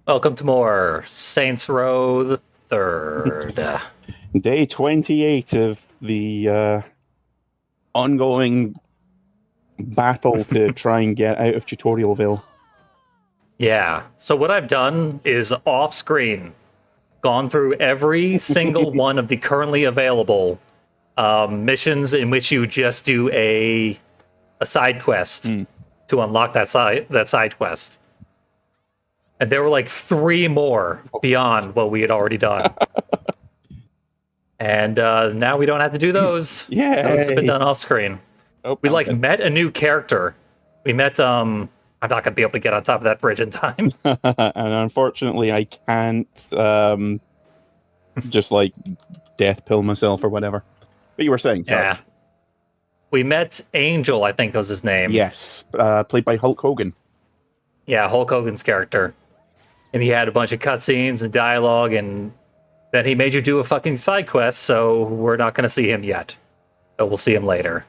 Welcome to more Saints Row the Third. Day 28 of the ongoing battle to try and get out of Tutorialville. Yeah. So what I've done is off screen, gone through every single one of the currently available missions in which you just do a side quest to unlock that side quest. And there were like three more beyond what we had already done. And now we don't have to do those. Those have been Yay! done off screen. Oh, We I'm like dead. met a new character. We met I'm not gonna be able to get on top of that bridge in time. And unfortunately, I can't just like death pill myself or whatever. But you were saying, sorry. Yeah. We met Angel, I think was his name. Yes, played by Hulk Hogan. Yeah, Hulk Hogan's character. And he had a bunch of cutscenes and dialogue, and then he made you do a fucking side quest, so we're not gonna see him yet. But we'll see him later.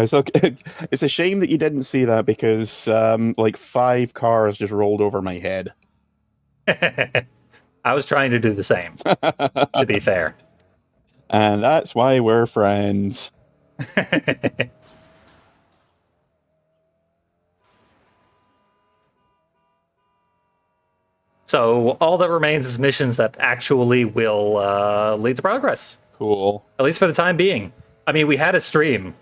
So it's a shame that you didn't see that because like 5 cars just rolled over my head. I was trying to do the same, to be fair. And that's why we're friends. So all that remains is missions that actually will lead to progress, Cool. at least for the time being. I mean, we had a stream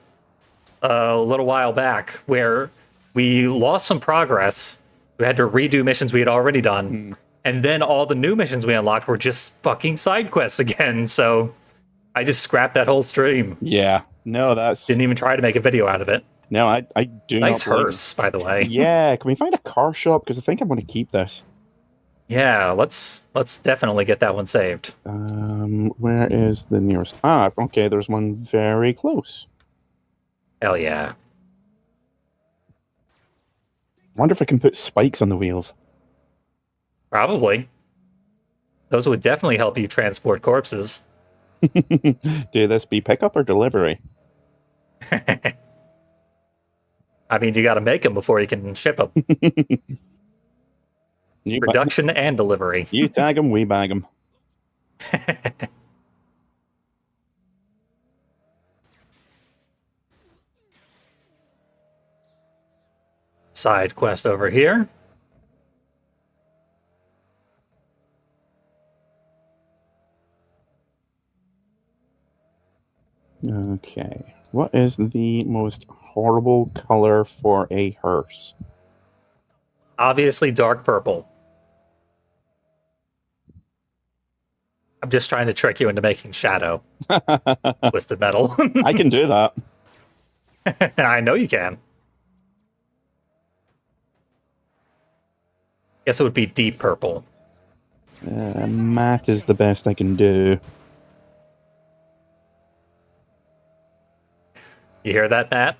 a little while back where we lost some progress. We had to redo missions we had already done, and then all the new missions we unlocked were just fucking side quests again. So I just scrapped that whole stream. Yeah. No, that's Didn't even try to make a video out of it. no. I do Nice not believe. hearse, by the way. Yeah. Can we find a car shop? Because I think I'm going to keep this. Yeah, let's definitely get that one saved. Where is the nearest? Ah, okay. There's one very close. Hell yeah. Wonder if I can put spikes on the wheels. Probably. Those would definitely help you transport corpses. Do this be pickup or delivery? I mean, you got to make them before you can ship them. You, Production and delivery. you tag them, we bag them. Side quest over here. Okay. What is the most horrible color for a hearse? Obviously, dark purple. I'm just trying to trick you into making shadow. Twisted metal. I can do that. I know you can. Guess it would be deep purple. Matte is the best I can do. You hear that, Matt?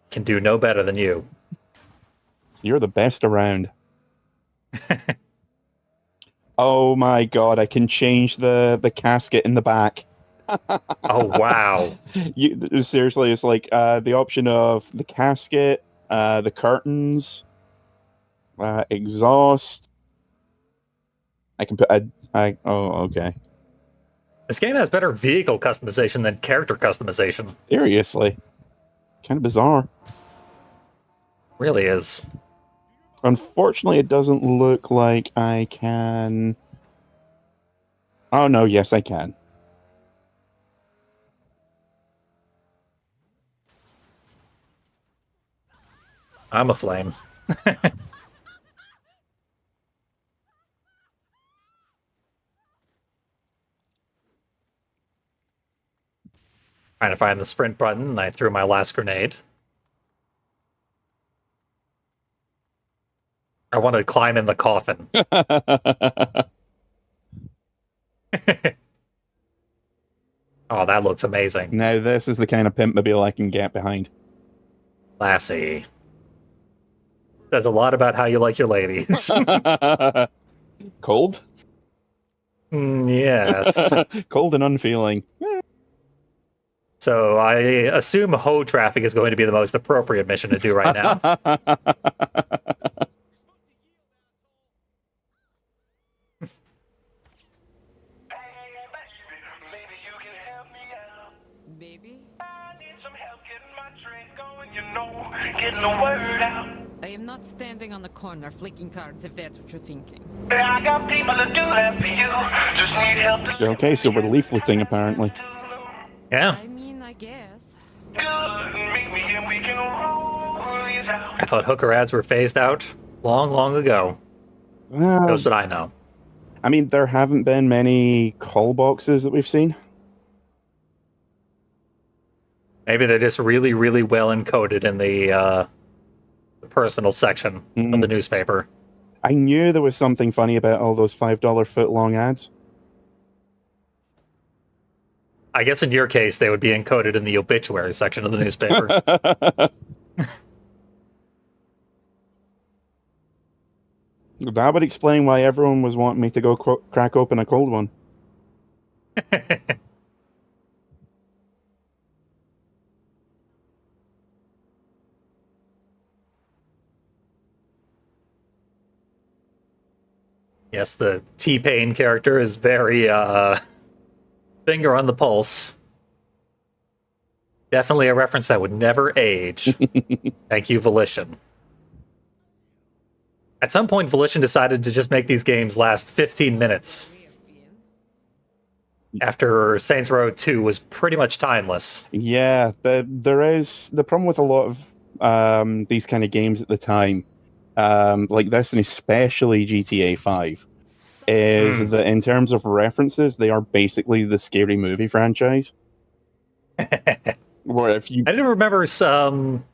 Can do no better than you. You're the best around. Oh my god, I can change the casket in the back. Oh, wow. Seriously, it's like the option of the casket, the curtains, exhaust. I can put oh, okay. This game has better vehicle customization than character customization. Seriously. Kind of bizarre. Really is. Unfortunately, it doesn't look like I can. Oh no, yes, I can. I'm a flame. Trying to find the sprint button, and I threw my last grenade. I want to climb in the coffin. Oh, that looks amazing. Now, this is the kind of pimpmobile I can get behind. Lassie. Says a lot about how you like your ladies. Cold? Yes. Cold and unfeeling. So I assume hoe traffic is going to be the most appropriate mission to do right now. Baby, Getting the word out. I am not standing on the corner flicking cards if that's what you're thinking. I got people to do that for you. Just need help to Okay, so we're leafleting apparently. Yeah, I mean, I guess. good. Meet me and we can roll these out. I thought hooker ads were phased out long, long ago. That's what I know. I mean, there haven't been many call boxes that we've seen. Maybe they're just really, really well encoded in the personal section of the newspaper. I knew there was something funny about all those $5 foot-long ads. I guess in your case, they would be encoded in the obituary section of the newspaper. That would explain why everyone was wanting me to go crack open a cold one. Yes, the T-Pain character is very finger on the pulse. Definitely a reference that would never age. Thank you, Volition. At some point, Volition decided to just make these games last 15 minutes. After Saints Row 2 was pretty much timeless. Yeah, there is the problem with a lot of these kind of games at the time, like this, and especially GTA 5, is that in terms of references, they are basically the Scary Movie franchise. Where if you I didn't remember some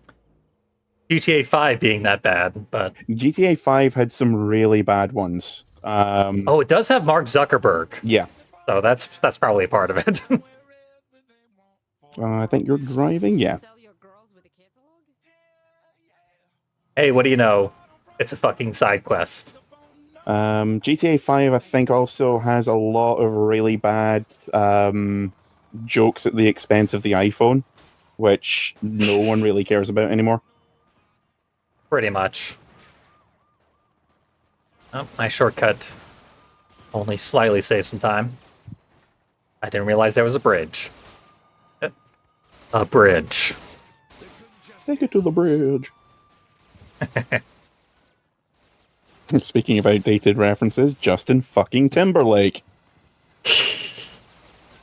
GTA 5 being that bad, but GTA 5 had some really bad ones. oh, it does have Mark Zuckerberg, Yeah, so that's probably a part of it. I think you're driving. Yeah, Sell your girls with a catalog? Hey, what do you know? It's a fucking side quest. GTA 5, I think, also has a lot of really bad jokes at the expense of the iPhone, which no one really cares about anymore. Pretty much. Oh, nice shortcut. Only slightly saved some time. I didn't realize there was a bridge. A bridge. Take it to the bridge. Speaking of outdated references, Justin fucking Timberlake.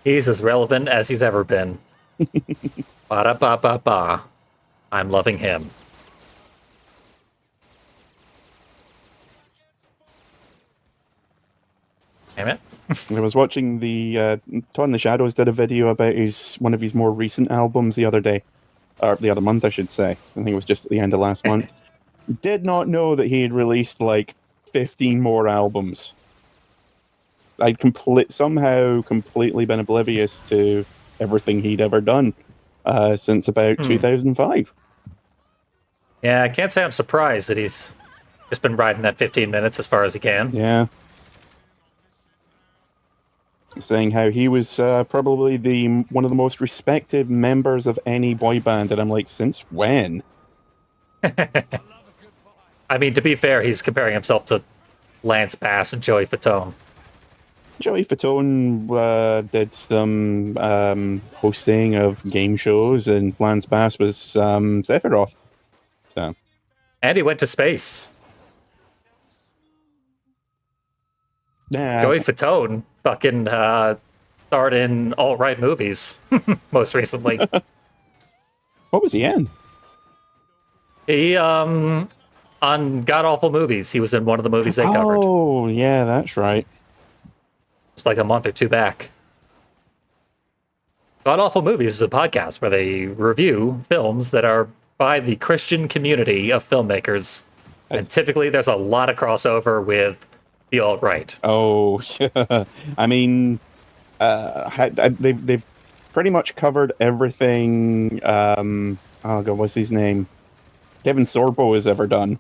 He's as relevant as he's ever been. Ba-da-ba-ba-ba. I'm loving him. Damn it. I was watching the Todd in the Shadows did a video about one of his more recent albums the other day, or the other month, I should say. I think it was just at the end of last month. Did not know that he had released like 15 more albums. I'd somehow completely been oblivious to everything he'd ever done since about 2005. Yeah, I can't say I'm surprised that he's just been riding that 15 minutes as far as he can. Yeah. Saying how he was probably one of the most respected members of any boy band, and I'm like, since when? I mean, to be fair, he's comparing himself to Lance Bass and Joey Fatone. Joey Fatone did some hosting of game shows, and Lance Bass was Sephiroth. So. And he went to space. Yeah. Joey Fatone fucking starred in alt-right movies most recently. What was he in? He, on God-Awful Movies, he was in one of the movies they covered. Oh, yeah, that's right. Just like a month or two back. God-Awful Movies is a podcast where they review films that are by the Christian community of filmmakers. And typically there's a lot of crossover with the alt-right. Oh, yeah. I mean, they've pretty much covered everything. Oh God, what's his name? Kevin Sorbo has ever done.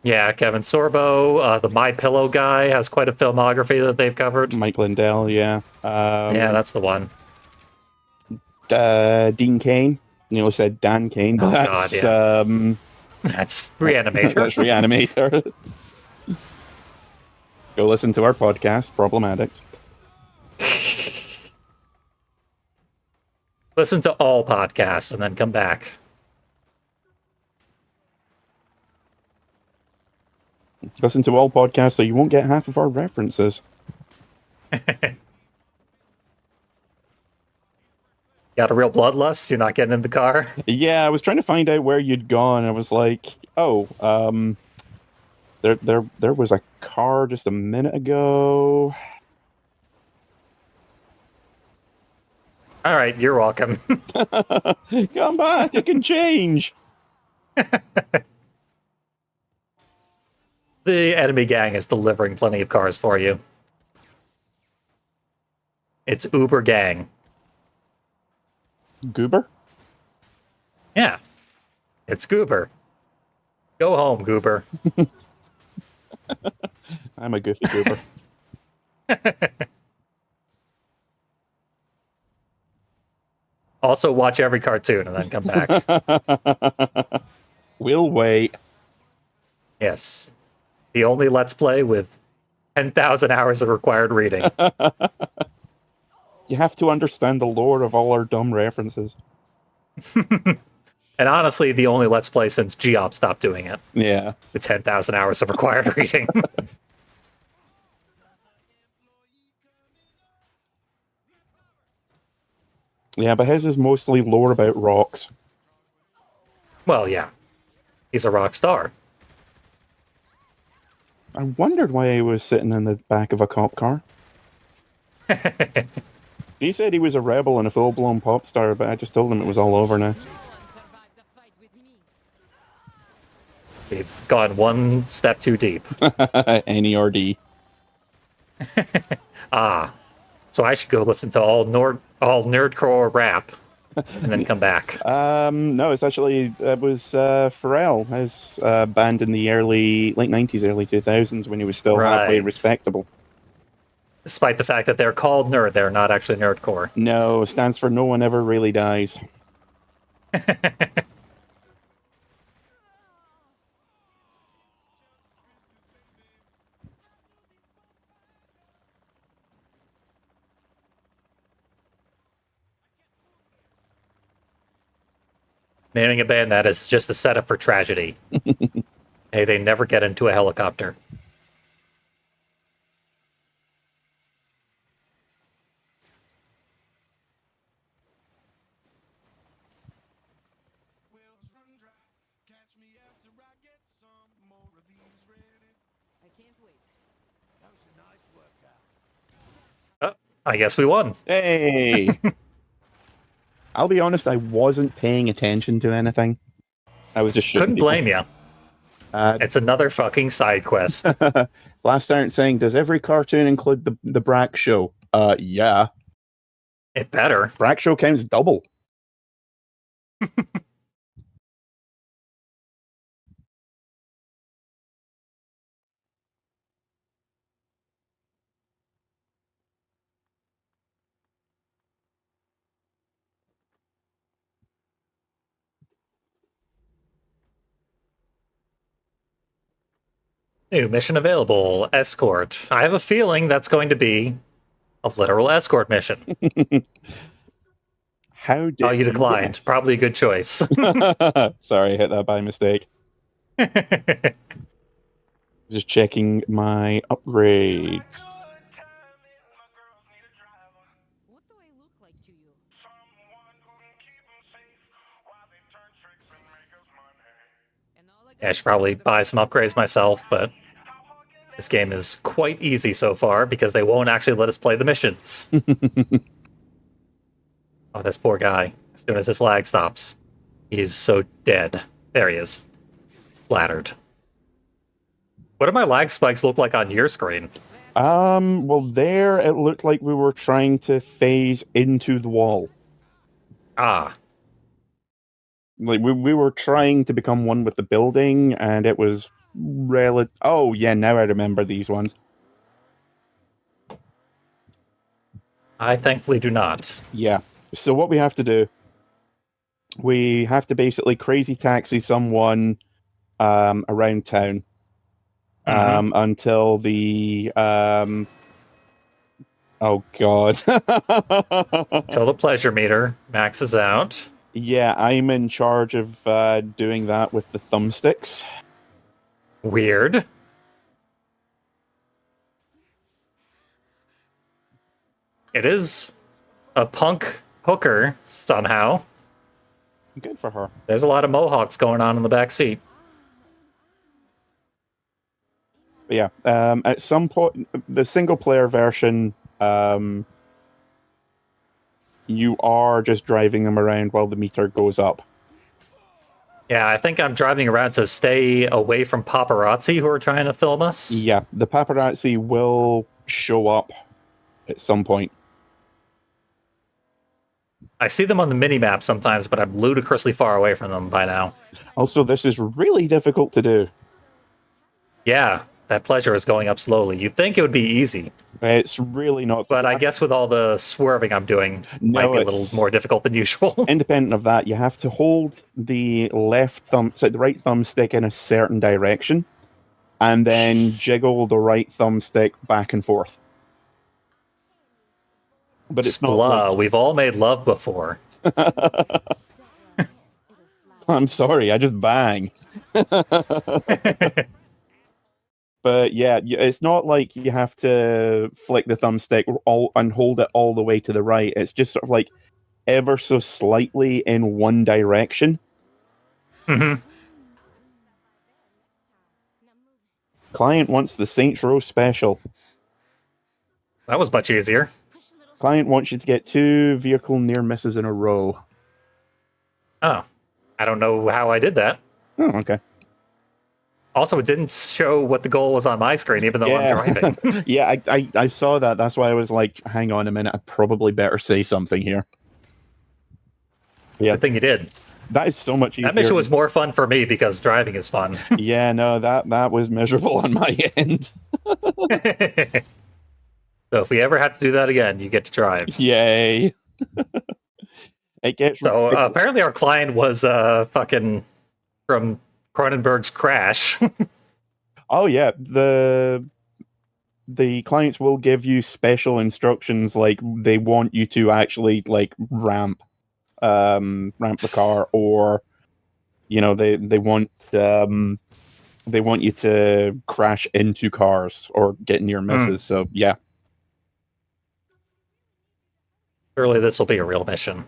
Yeah, Kevin Sorbo, the My Pillow guy has quite a filmography that they've covered. Mike Lindell, yeah. Yeah, that's the one. Dean Cain. You said Dan Cain, but Oh, that's God, yeah. That's Reanimator. that's Reanimator. Go listen to our podcast, Problem Addict. Listen to all podcasts and then come back. Listen to all podcasts so you won't get half of our references. Got a real bloodlust? You're not getting in the car? Yeah, I was trying to find out where you'd gone. I was like, oh, there was a car just a minute ago. All right, you're welcome. Come back, it can change. The enemy gang is delivering plenty of cars for you. It's Uber Gang. Goober? Yeah. It's Goober. Go home, Goober. I'm a goofy goober. Also, watch every cartoon and then come back. We'll wait. Yes. The only Let's Play with 10,000 hours of required reading. You have to understand the lore of all our dumb references. And honestly, the only Let's Play since Geop stopped doing it. Yeah. The 10,000 hours of required reading. Yeah, but his is mostly lore about rocks. Well, yeah. He's a rock star. I wondered why he was sitting in the back of a cop car. He said he was a rebel and a full-blown pop star, but I just told him it was all over now. They've gone one step too deep. NERD. So I should go listen to all nerdcore rap and then come back. No, it's actually, it was Pharrell, his band in the late 90s, early 2000s, when he was still halfway Right. respectable. Despite the fact that they're called nerd, they're not actually nerdcore. No, stands for No One Ever Really Dies. Naming a band that is just a setup for tragedy. Hey, they never get into a helicopter. I can't wait. Oh, I guess we won. Hey! I'll be honest, I wasn't paying attention to anything. I was just shooting Couldn't people. blame you. It's another fucking side quest. Last aren't saying, does every cartoon include the Brack Show? Yeah. It better. Brack Show counts double. New mission available. Escort. I have a feeling that's going to be a literal escort mission. How did Oh, you declined. guess? Probably a good choice. Sorry, I hit that by mistake. Just checking my upgrades. What do I look like to you? And all I Yeah, I should probably buy some upgrades myself, but this game is quite easy so far because they won't actually let us play the missions. Oh, this poor guy. As soon as his lag stops, he's so dead. There he is. Flattered. What do my lag spikes look like on your screen? Well, there it looked like we were trying to phase into the wall. Ah, Like we were trying to become one with the building, and it was Oh yeah, now I remember these ones. I thankfully do not. Yeah, So what we have to do, we have to basically crazy taxi someone around town until the oh god. Till the pleasure meter maxes out. Yeah, I'm in charge of doing that with the thumbsticks. Weird. It is a punk hooker somehow. Good for her. There's a lot of mohawks going on in the back seat. But yeah, at some point, the single player version, you are just driving them around while the meter goes up. Yeah, I think I'm driving around to stay away from paparazzi who are trying to film us. Yeah, the paparazzi will show up at some point. I see them on the mini-map sometimes, but I'm ludicrously far away from them by now. Also, this is really difficult to do. Yeah, that pleasure is going up slowly. You'd think it would be easy, It's really not. but I guess with all the swerving I'm doing, might be a little more difficult than usual. Independent of that, you have to hold the the right thumbstick in a certain direction, and then jiggle the right thumbstick back and forth. But it's not. Splah, we've all made love before. I'm sorry, I just bang. But yeah, it's not like you have to flick the thumbstick and hold it all the way to the right. It's just sort of like ever so slightly in one direction. Mm-hmm. Client wants the Saints Row special. That was much easier. Client wants you to get 2 vehicle near misses in a row. Oh, I don't know how I did that. Oh, okay. Also, it didn't show what the goal was on my screen, even though I'm driving. Yeah, I saw that. That's why I was like, hang on a minute, I probably better say something here. Yeah, Good thing you did. that is so much easier. That mission was more fun for me because driving is fun. Yeah, no, that was miserable on my end. So if we ever have to do that again, you get to drive. Yay. It gets So apparently our client was fucking from Cronenberg's Crash. Oh yeah, the clients will give you special instructions, like they want you to actually like ramp the car, or you know they want you to crash into cars or get near misses. So yeah. Surely this will be a real mission.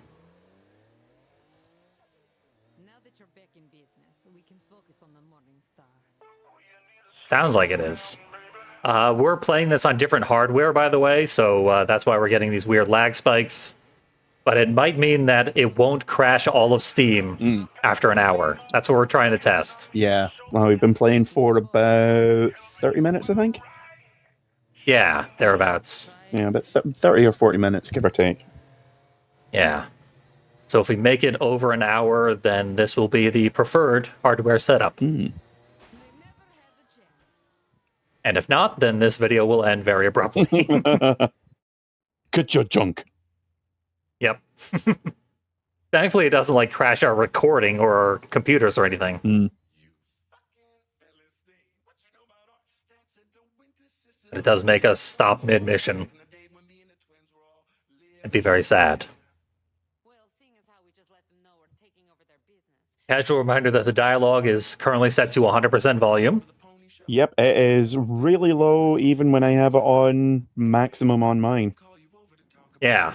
Now that you're back in business, we can focus on the Morning Star. Sounds like it is. We're playing this on different hardware, by the way, so that's why we're getting these weird lag spikes. But it might mean that it won't crash all of Steam after an hour. That's what we're trying to test. Yeah. Well, we've been playing for about 30 minutes, I think. Yeah, thereabouts. Yeah, about 30 or 40 minutes, give or take. Yeah. So if we make it over an hour, then this will be the preferred hardware setup. And if not, then this video will end very abruptly. Get your junk. Yep. Thankfully, it doesn't like crash our recording or our computers or anything. It does make us stop mid-mission. It'd be very sad. Well, seeing as how we just let them know we're taking over their business. Casual reminder that the dialogue is currently set to 100% volume. Yep, it is really low even when I have it on maximum on mine. Yeah.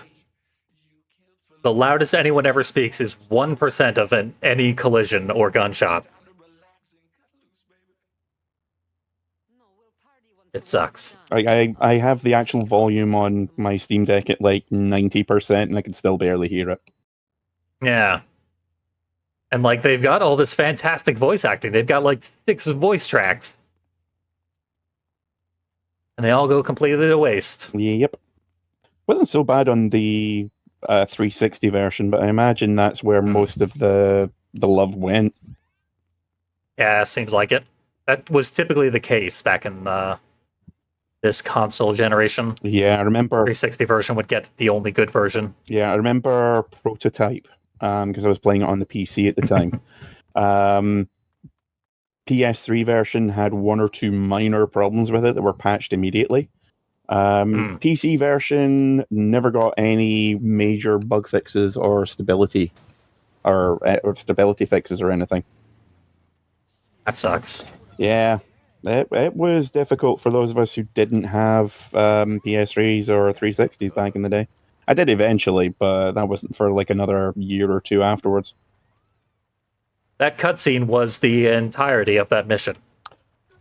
The loudest anyone ever speaks is 1% of any collision or gunshot. It sucks. I have the actual volume on my Steam Deck at like 90% and I can still barely hear it. Yeah. And like they've got all this fantastic voice acting. They've got like 6 voice tracks. And they all go completely to waste. Yep. Wasn't so bad on the 360 version, but I imagine that's where most of the love went. Yeah, seems like it. That was typically the case back in this console generation. Yeah, I remember. 360 version would get the only good version. Yeah, I remember Prototype because I was playing it on the PC at the time. PS3 version had one or two minor problems with it that were patched immediately. PC version never got any major bug fixes or stability fixes or anything. That sucks. Yeah, it was difficult for those of us who didn't have PS3s or 360s back in the day. I did eventually, but that wasn't for like another year or two afterwards. That cutscene was the entirety of that mission.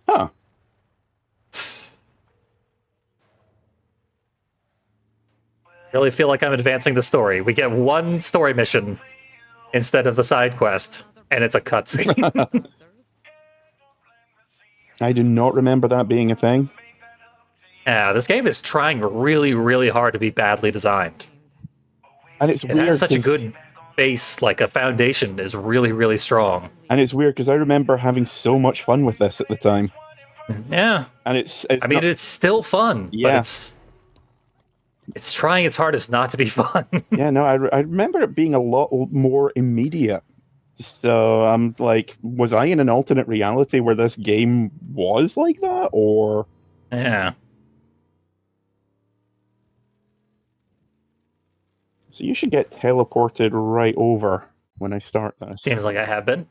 Huh. Really feel like I'm advancing the story. We get one story mission instead of the side quest, and it's a cutscene. I do not remember that being a thing. Yeah, this game is trying really, really hard to be badly designed. And it's It weird. has such a 'cause- good base, like a foundation is really, really strong. And it's weird because I remember having so much fun with this at the time. Yeah, And it's I mean, not- it's still fun, Yeah. but it's trying its hardest not to be fun. yeah, no, I remember it being a lot more immediate. So I'm like, was I in an alternate reality where this game was like that, or? Yeah. So you should get teleported right over when I start this. Seems like I have been.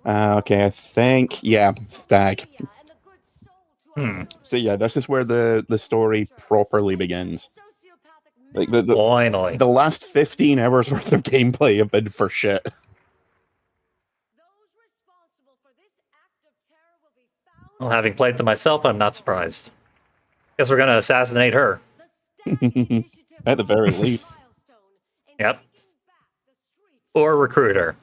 Okay, I think, yeah, Stag. Hmm. So yeah, this is where the story properly begins. Like Finally. the last 15 hours worth of gameplay have been for shit. Well, having played them myself, I'm not surprised. Guess we're gonna assassinate her. At the very least. Yep. Or recruit her.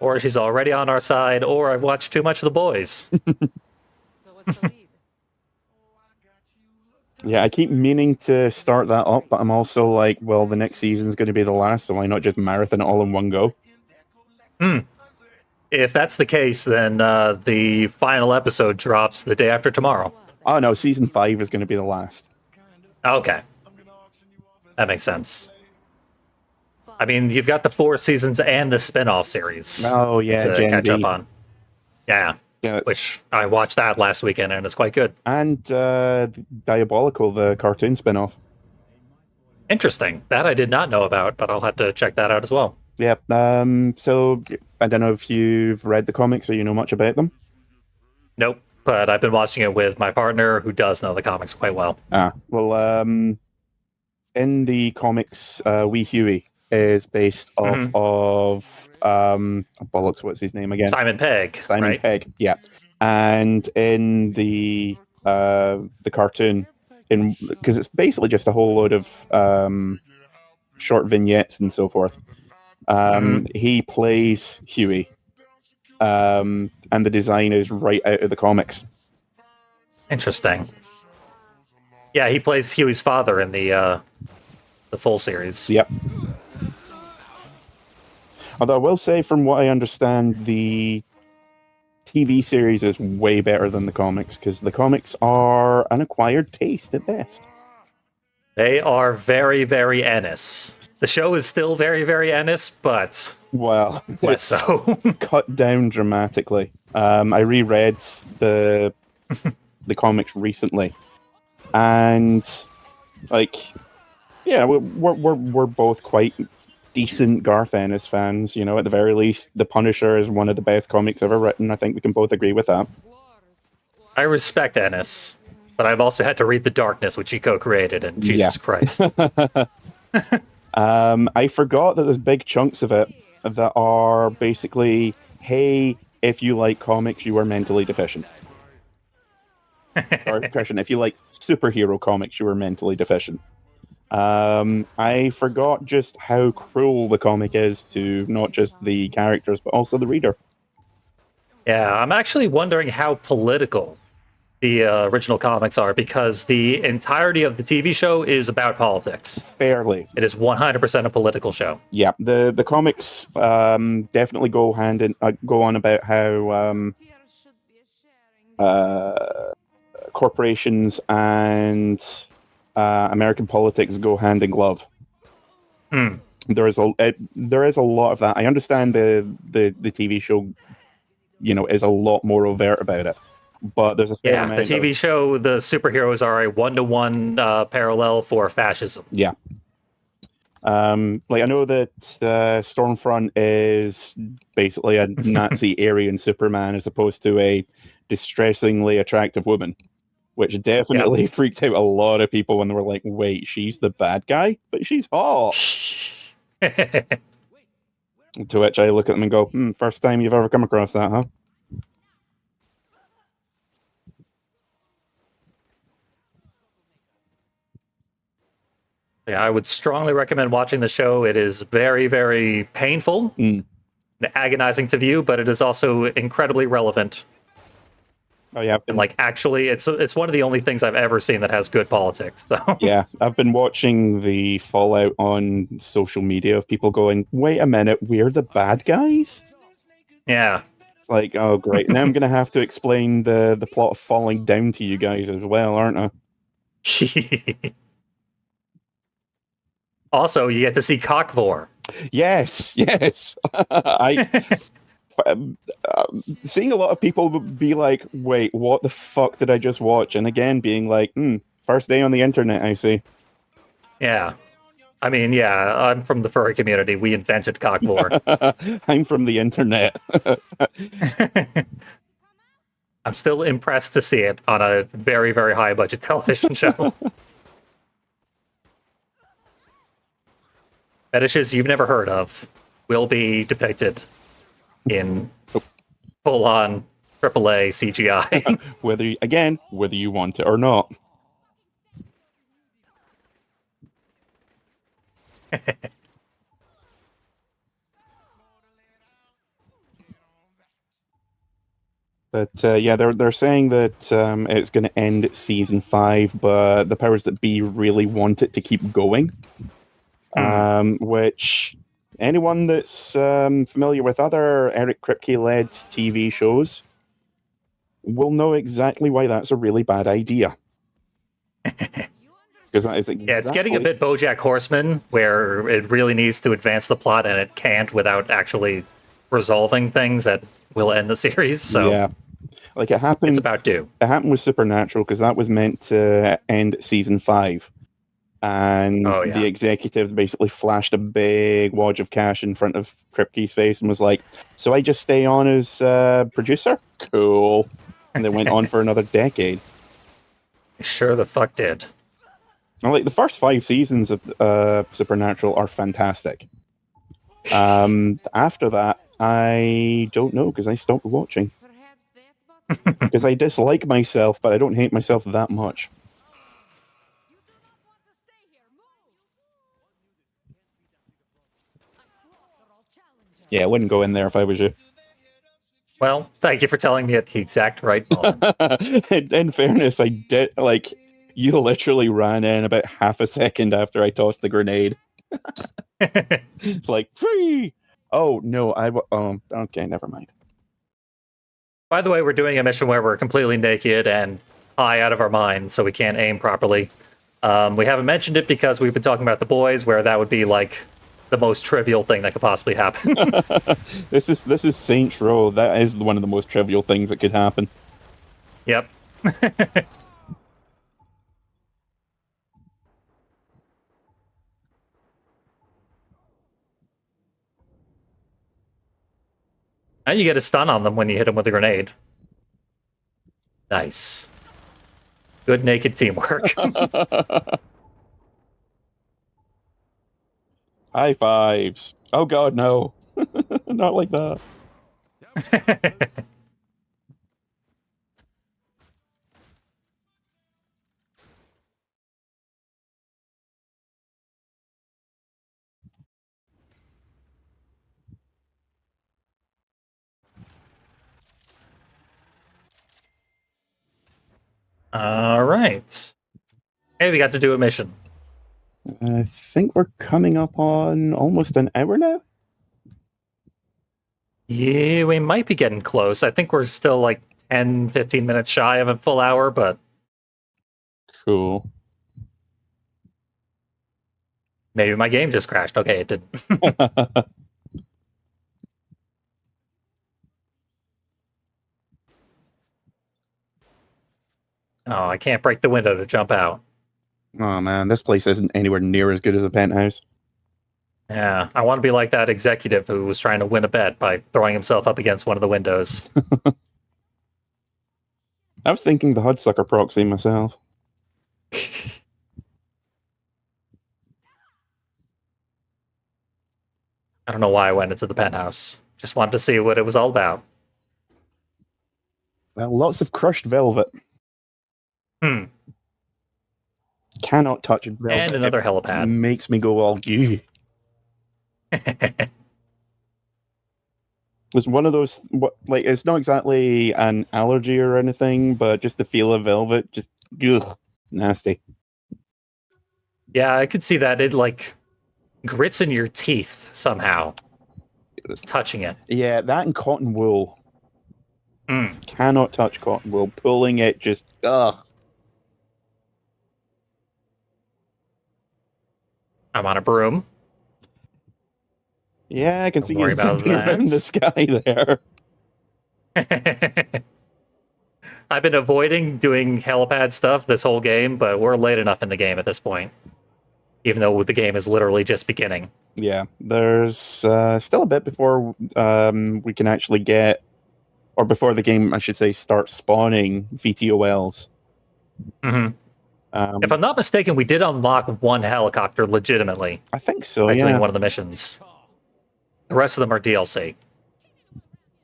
Or she's already on our side, or I've watched too much of The Boys. Yeah, I keep meaning to start that up, but I'm also like, well, the next season's going to be the last, so why not just marathon it all in one go? If that's the case, then the final episode drops the day after tomorrow. Oh no, season 5 is going to be the last. Okay. That makes sense. I mean, you've got the 4 seasons and the spin-off series Oh yeah, to Gen catch V. up on. Yeah, Yeah, it's- which I watched that last weekend, and it's quite good. and Diabolical, the cartoon spin-off. Interesting. That I did not know about, but I'll have to check that out as well. Yeah. So I don't know if you've read the comics or you know much about them. Nope, but I've been watching it with my partner who does know the comics quite well. Well, in the comics, Wee Huey is based off of bollocks. What's his name again? Simon Pegg, Simon right? Pegg. Yeah. And in the cartoon, because it's basically just a whole load of short vignettes and so forth. He plays Huey, and the design is right out of the comics. Interesting. Yeah, he plays Huey's father in the full series. Yep. Although I will say, from what I understand, the TV series is way better than the comics, because the comics are an acquired taste at best. They are very, very Ennis. The show is still very, very Ennis, but Well, less it's so. cut down dramatically. I reread the comics recently, and like, yeah, we're both quite decent Garth Ennis fans. You know, at the very least, The Punisher is one of the best comics ever written. I think we can both agree with that. I respect Ennis, but I've also had to read The Darkness, which he co-created, and Jesus Christ. I forgot that there's big chunks of it that are basically, hey, if you like comics, you are mentally deficient. Or deficient. If you like superhero comics, you are mentally deficient. I forgot just how cruel the comic is to not just the characters, but also the reader. Yeah, I'm actually wondering how political the original comics are, because the entirety of the TV show is about politics. Fairly. It is 100% a political show. Yeah, the comics definitely go go on about how Here should be a sharing. corporations and American politics go hand in glove. Hmm. There is a lot of that. I understand the TV show, is a lot more overt about it, but there's a fair Yeah, the amount TV of, show, the superheroes are a one-to-one parallel for fascism. yeah. Like I know that Stormfront is basically a Nazi Aryan Superman as opposed to a distressingly attractive woman, which definitely freaked out a lot of people when they were like, "Wait, she's the bad guy, but she's hot." To which I look at them and go, "First time you've ever come across that, huh?" Yeah, I would strongly recommend watching the show. It is very, very painful Mm. and agonizing to view, but it is also incredibly relevant. Oh yeah, And like, actually, it's one of the only things I've ever seen that has good politics. So yeah, I've been watching the fallout on social media of people going, "Wait a minute, we're the bad guys." yeah. It's like, oh great, now I'm gonna have to explain the plot of Falling Down to you guys as well, aren't I? Also, you get to see Cockvor. Yes, yes. Um, seeing a lot of people be like, "Wait, what the fuck did I just watch?" And again, being like, first day on the internet, I see." Yeah. I mean, yeah, I'm from the furry community. We invented Cockvor. I'm from the internet. I'm still impressed to see it on a very, very high budget television show. Fetishes you've never heard of will be depicted in full-on AAA CGI. whether you want it or not. But yeah, they're saying that it's going to end at season 5, but the powers that be really want it to keep going. Which anyone that's familiar with other Eric Kripke-led TV shows will know exactly why that's a really bad idea. Because that is exactly... Yeah, it's getting a bit BoJack Horseman, where it really needs to advance the plot and it can't without actually resolving things that will end the series. So yeah, like it happened. It's about due. It happened with Supernatural because that was meant to end at season 5, and the executive basically flashed a big wad of cash in front of Kripke's face and was like, "So I just stay on as producer? Cool." And they went on for another decade. Sure the fuck did. And like the first 5 seasons of Supernatural are fantastic. After that, I don't know because I stopped watching. Perhaps that's what's Because I dislike myself, but I don't hate myself that much. You do not want to stay here. Move! I slaughter all challengers. Yeah, I wouldn't go in there if I was you. Well, thank you for telling me at the exact right moment. In fairness, I did, like, you literally ran in about half a second after I tossed the grenade. Like, free! Oh, no, okay, never mind. By the way, we're doing a mission where we're completely naked and high out of our minds, so we can't aim properly. We haven't mentioned it because we've been talking about the boys, where that would be like the most trivial thing that could possibly happen. This is Saints Row. That is one of the most trivial things that could happen. Yep. And you get a stun on them when you hit them with a grenade. Nice. Good naked teamwork. High fives. Oh god, no. Not like that. All right. Hey, we got to do a mission. I think we're coming up on almost an hour now. Yeah, we might be getting close. I think we're still like 10, 15 minutes shy of a full hour, but Cool. maybe my game just crashed. Okay, it didn't. Oh, I can't break the window to jump out. Oh man, this place isn't anywhere near as good as the penthouse. Yeah, I want to be like that executive who was trying to win a bet by throwing himself up against one of the windows. I was thinking the Hudsucker proxy myself. I don't know why I went into the penthouse. Just wanted to see what it was all about. Well, lots of crushed velvet. Hmm. Cannot touch velvet. And another It helipad. makes me go all gee. It's one of those, like, it's not exactly an allergy or anything, but just the feel of velvet, just ugh, nasty. Yeah, I could see that. It like grits in your teeth somehow. Just touching it. Yeah, that and cotton wool. Mm. Cannot touch cotton wool. Pulling it, just ugh. I'm on a broom. Yeah, I can Don't see worry you about zipping that. around the sky there. I've been avoiding doing helipad stuff this whole game, but we're late enough in the game at this point. Even though the game is literally just beginning. Yeah, there's still a bit before we can actually get, or before the game, I should say, starts spawning VTOLs. Mm-hmm. If I'm not mistaken, we did unlock one helicopter legitimately I think so, by yeah. doing one of the missions. The rest of them are DLC.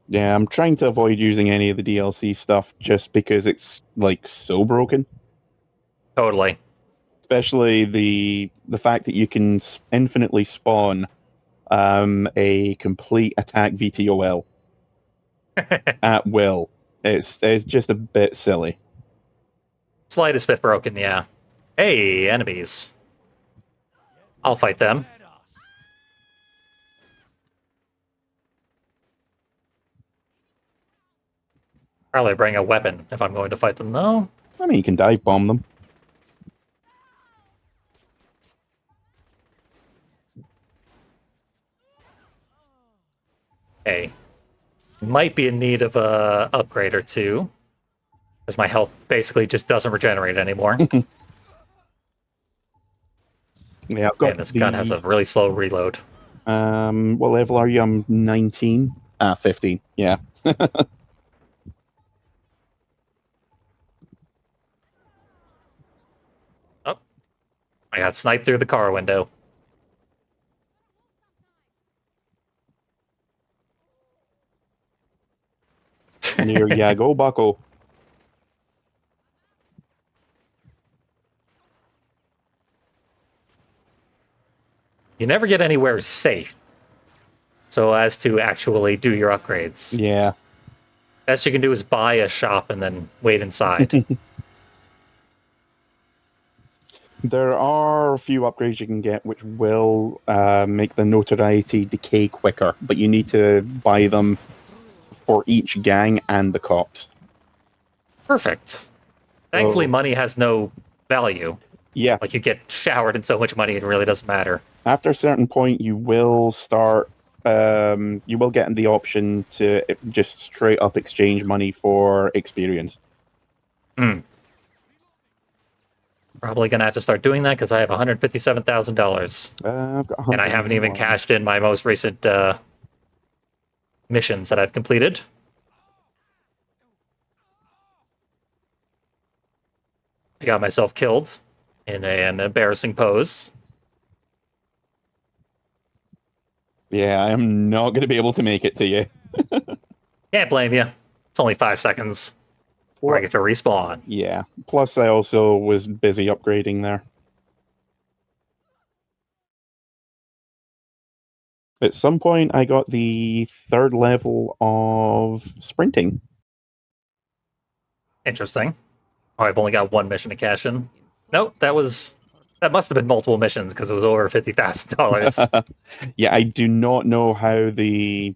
Yeah, I'm trying to avoid using any of the DLC stuff just because it's, like, so broken. Totally. Especially the fact that you can infinitely spawn a complete attack VTOL at will. It's just a bit silly. Slightest bit broken, yeah. Hey, enemies. I'll fight them. Probably bring a weapon if I'm going to fight them, though. I mean, you can dive bomb them. Hey. Might be in need of a upgrade or two. As my health basically just doesn't regenerate anymore. Yeah, I've got And this gun has a really slow reload. what level are you? I'm 19. 15. Yeah. Oh. I got sniped through the car window. Near Yago Bucko. You never get anywhere safe. So as to actually do your upgrades. Yeah. Best you can do is buy a shop and then wait inside. There are a few upgrades you can get which will make the notoriety decay quicker, but you need to buy them for each gang and the cops. Perfect. Thankfully, Oh. money has no value. Yeah. Like, you get showered in so much money, it really doesn't matter. After a certain point, you will start. You will get the option to just straight up exchange money for experience. Probably gonna have to start doing that because I have $157,000. I've got And I haven't even 101. cashed in my most recent missions that I've completed. I got myself killed in an embarrassing pose. Yeah, I am not going to be able to make it to you. Can't blame you. It's only 5 seconds before I get to respawn. Yeah. Plus, I also was busy upgrading there. At some point, I got the 3rd level of sprinting. Interesting. Oh, I've only got one mission to cash in. Nope, that must have been multiple missions because it was over $50,000. Yeah, I do not know how the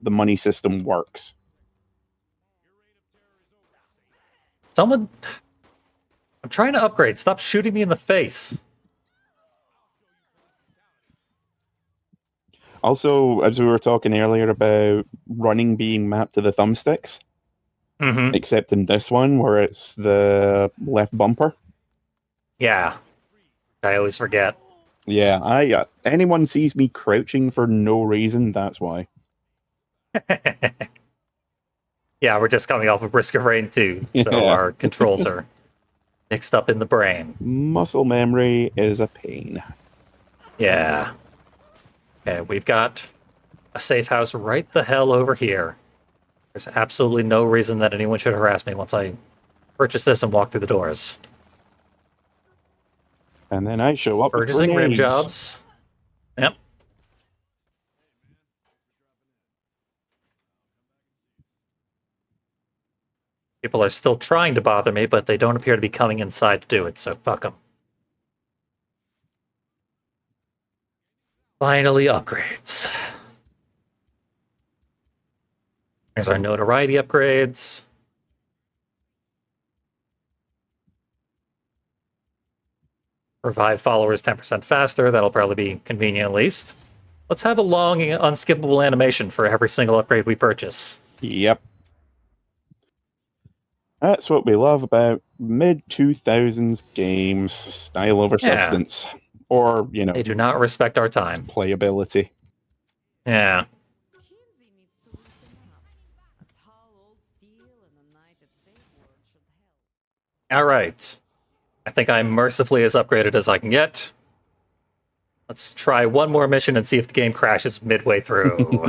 money system works. Someone, I'm trying to upgrade. Stop shooting me in the face. Also, as we were talking earlier about running being mapped to the thumbsticks, Mm-hmm. except in this one where it's the left bumper. Yeah, I always forget. Yeah, anyone sees me crouching for no reason, that's why. Yeah, we're just coming off of Risk of Rain 2, so Yeah. our controls are mixed up in the brain. Muscle memory is a pain. Yeah. Okay, we've got a safe house right the hell over here. There's absolutely no reason that anyone should harass me once I purchase this and walk through the doors. And then I show up with Purchasing rim grenades. jobs. Yep. People are still trying to bother me, but they don't appear to be coming inside to do it, so fuck them. Finally, upgrades. There's our notoriety upgrades. Revive followers 10% faster. That'll probably be convenient at least. Let's have a long, unskippable animation for every single upgrade we purchase. Yep. That's what we love about mid-2000s games. Style over Yeah. substance. Or, They do not respect our time. playability. Yeah. Kinsey needs to loosen up. A tall old steel and a knight at safe word should help. All right. I think I'm mercifully as upgraded as I can get. Let's try one more mission and see if the game crashes midway through.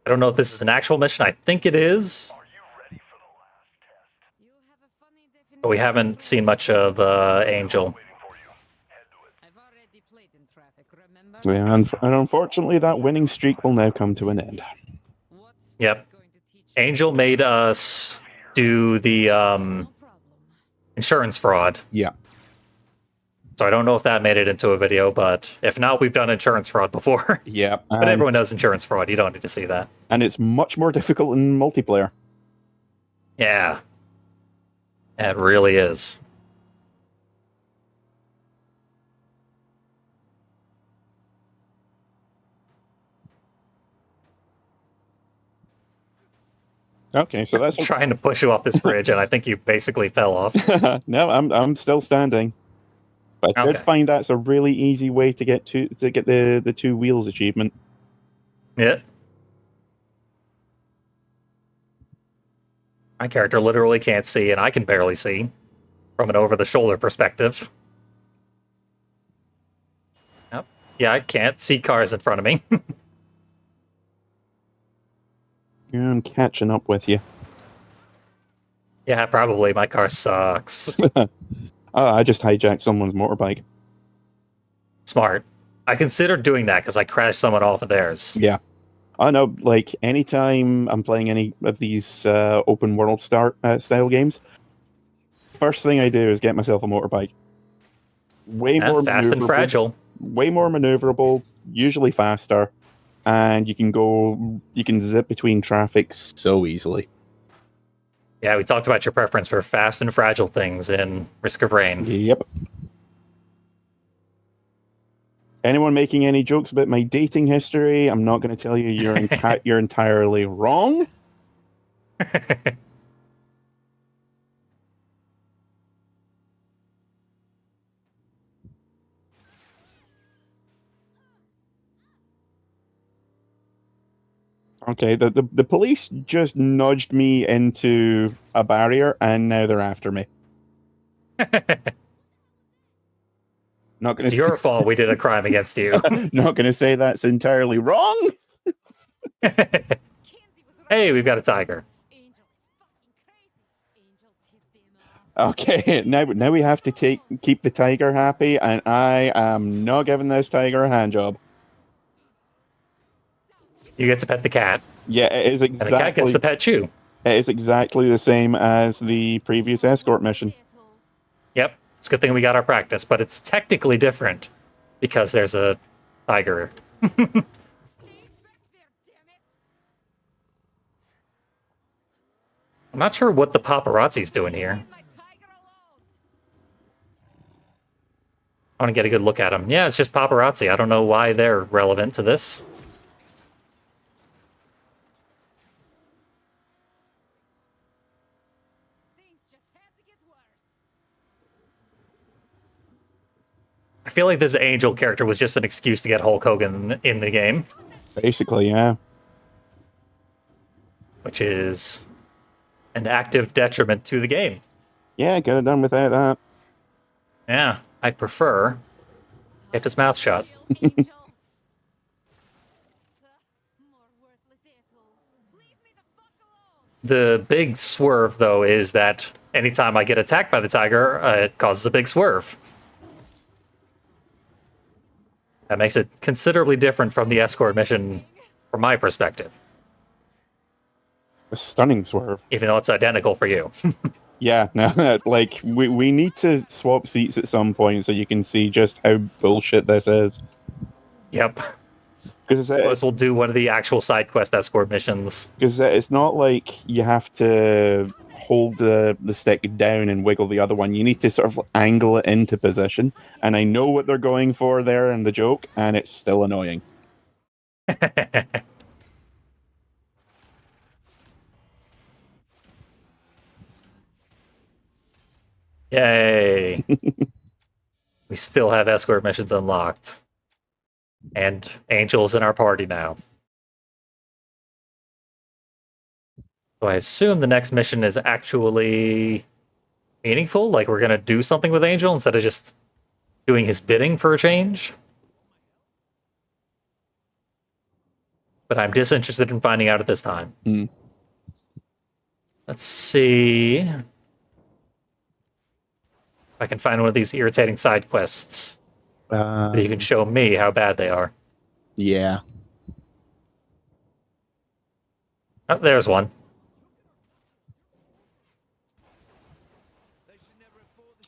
I don't know if this is an actual mission. I think it is. You'll have a funny definition. But we haven't seen much of Angel. I've already played in traffic, remember? Yeah, and unfortunately, that winning streak will now come to an end. What's Yep. that going to teach you? Angel made us do the No problem. insurance fraud. Yeah. So I don't know if that made it into a video, but if not, we've done insurance fraud before. Yeah. But everyone knows insurance fraud. You don't need to see that. And it's much more difficult in multiplayer. Yeah. It really is. Okay, so that's Trying to push you off this bridge, and I think you basically fell off. no, I'm still standing. But I did Okay. find that's a really easy way to get the two wheels achievement. Yeah. My character literally can't see, and I can barely see from an over-the-shoulder perspective. Yep. Yeah, I can't see cars in front of me. Yeah, I'm catching up with you. Yeah, probably. My car sucks. I just hijacked someone's motorbike. Smart. I considered doing that because I crashed someone off of theirs. Yeah. I know, like, anytime I'm playing any of these open world style games, first thing I do is get myself a motorbike. Way Yeah, more fast and maneuverable- fragile. Way more maneuverable, usually faster, and you can zip between traffic so easily. Yeah, we talked about your preference for fast and fragile things in Risk of Rain. Yep. Anyone making any jokes about my dating history? I'm not going to tell you. You're entirely wrong. Okay, the police just nudged me into a barrier, and now they're after me. Not going It's to your fault we did a crime against you. not going to say that's entirely wrong. Kinsey was right. Hey, we've got a tiger. Angel is fucking crazy. Angel tipped him off. Okay, now we have to keep the tiger happy, and I am not giving this tiger a hand job. You get to pet the cat, Yeah, it is and the cat gets exactly to pet you. It is exactly the same as the previous escort mission. Assholes. Yep, it's a good thing we got our practice, but it's technically different because there's a tiger. Stay back there, damn it! I'm not sure what the paparazzi's doing here. Leave my tiger alone. I want to get a good look at them. Yeah, it's just paparazzi. I don't know why they're relevant to this. Things just had to get worse. I feel like this Angel character was just an excuse to get Hulk Hogan in the game, Basically, yeah. which is an active detriment to the game. Yeah, could have done without that. Yeah, I prefer kept his mouth shut. Angel. More worthless assholes. Leave me the fuck alone. The big swerve, though, is that anytime I get attacked by the tiger, it causes a big swerve. That makes it considerably different from the escort mission from my perspective, A stunning swerve. even though it's identical for you. Yeah, no, like, we need to swap seats at some point so you can see just how bullshit this is. Yep. Because Suppose we'll do one of the actual side quest escort missions. it's not like you have to hold the stick down and wiggle the other one. You need to sort of angle it into position. And I know what they're going for there in the joke, and it's still annoying. Yay. We still have escort missions unlocked. And Angel's in our party now. So I assume the next mission is actually meaningful? Like we're going to do something with Angel instead of just doing his bidding for a change? But I'm disinterested in finding out at this time. Mm. Let's see if I can find one of these irritating side quests that you can show me how bad they are. Yeah. Oh, there's one.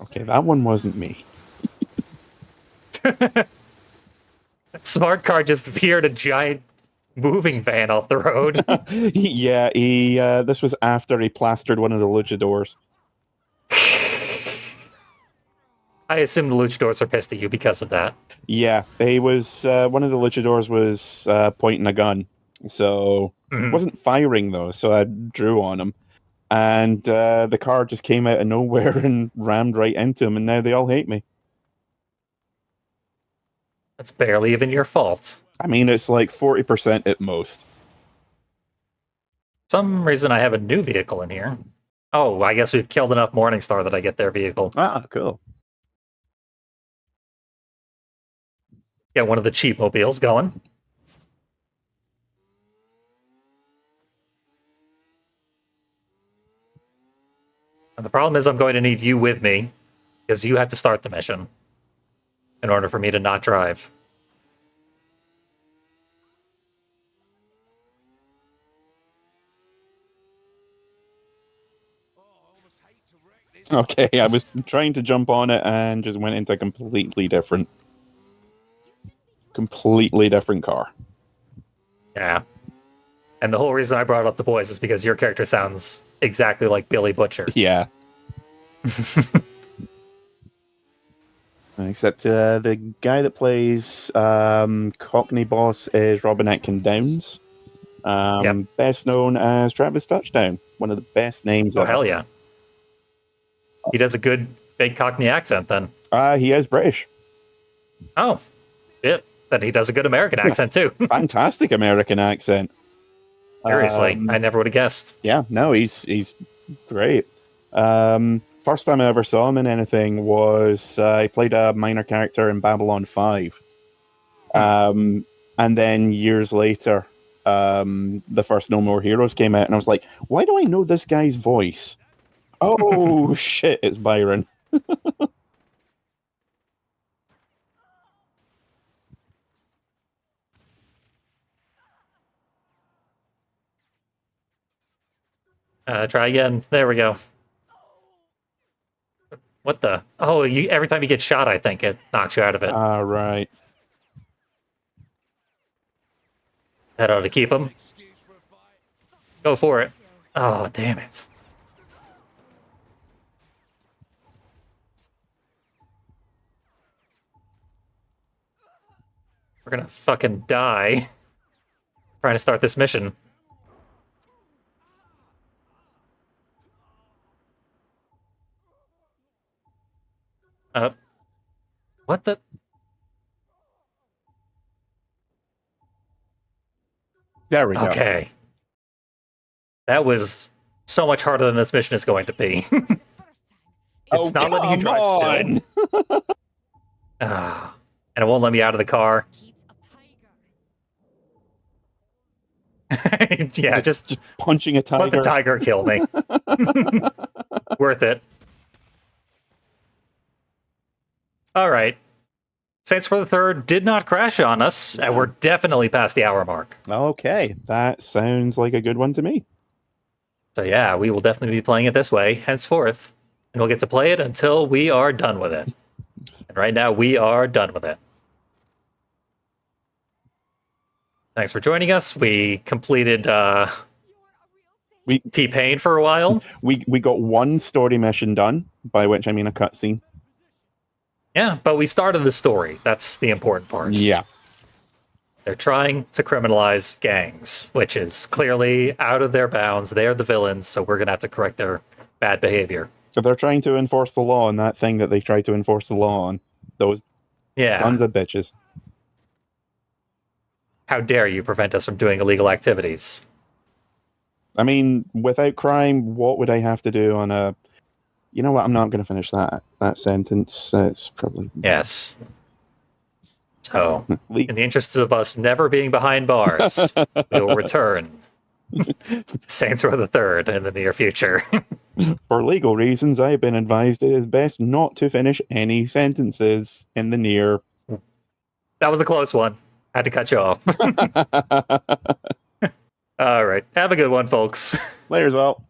Okay, that one wasn't me. Smart car just veered a giant moving van off the road. Yeah, this was after he plastered one of the luchadors. I assume the luchadors are pissed at you because of that. Yeah, he was one of the luchadors was pointing a gun, so wasn't firing though. So I drew on him, and the car just came out of nowhere and rammed right into him, and now they all hate me. That's barely even your fault. I mean, it's like 40% at most. Some reason I have a new vehicle in here. Oh, I guess we've killed enough Morningstar that I get their vehicle. Ah, cool. Get one of the cheap mobiles going. And the problem is I'm going to need you with me because you have to start the mission in order for me to not drive. Okay, I was trying to jump on it and just went into a completely different car. Yeah. And the whole reason I brought up the boys is because your character sounds exactly like Billy Butcher. Yeah. Except the guy that plays Cockney Boss is Robin Atkin Downs. Yep. Best known as Travis Touchdown. One of the best names Oh, ever. hell yeah. He does a good big Cockney accent then. He is British. Oh, shit. Then he does a good American accent too. Fantastic American accent. Seriously, I never would have guessed. Yeah, no, he's great. First time I ever saw him in anything was he played a minor character in Babylon 5. And then years later, the first No More Heroes came out, and I was like, why do I know this guy's voice? Oh, shit, it's Byron. Try again. There we go. What the? Oh, every time you get shot, I think it knocks you out of it. Right. That ought to keep him. Go for it. Oh, damn it. We're gonna fucking die trying to start this mission. What the? There we go. Okay. That was so much harder than this mission is going to be. It's not letting you drive still. And it won't let me out of the car. Keeps a tiger. Yeah, just Punching a tiger. let the tiger kill me. Worth it. All right. Saints for the Third did not crash on us, and we're definitely past the hour mark. Okay, that sounds like a good one to me. So yeah, we will definitely be playing it this way henceforth, and we'll get to play it until we are done with it. And right now, we are done with it. Thanks for joining us. We completed T-Pain for a while. We got one story mission done, by which I mean a cutscene. Yeah, but we started the story. That's the important part. Yeah. They're trying to criminalize gangs, which is clearly out of their bounds. They're the villains, so we're going to have to correct their bad behavior. So they're trying to enforce the law on that thing that they try to enforce the law on. Those sons of bitches. How dare you prevent us from doing illegal activities? I mean, without crime, what would I have to do on a... You know what? I'm not going to finish that sentence. It's probably... Yes. So, in the interests of us never being behind bars, we will return Saints Row the Third in the near future. For legal reasons, I have been advised it is best not to finish any sentences in the near... That was a close one. Had to cut you off. All right. Have a good one, folks. Layers all.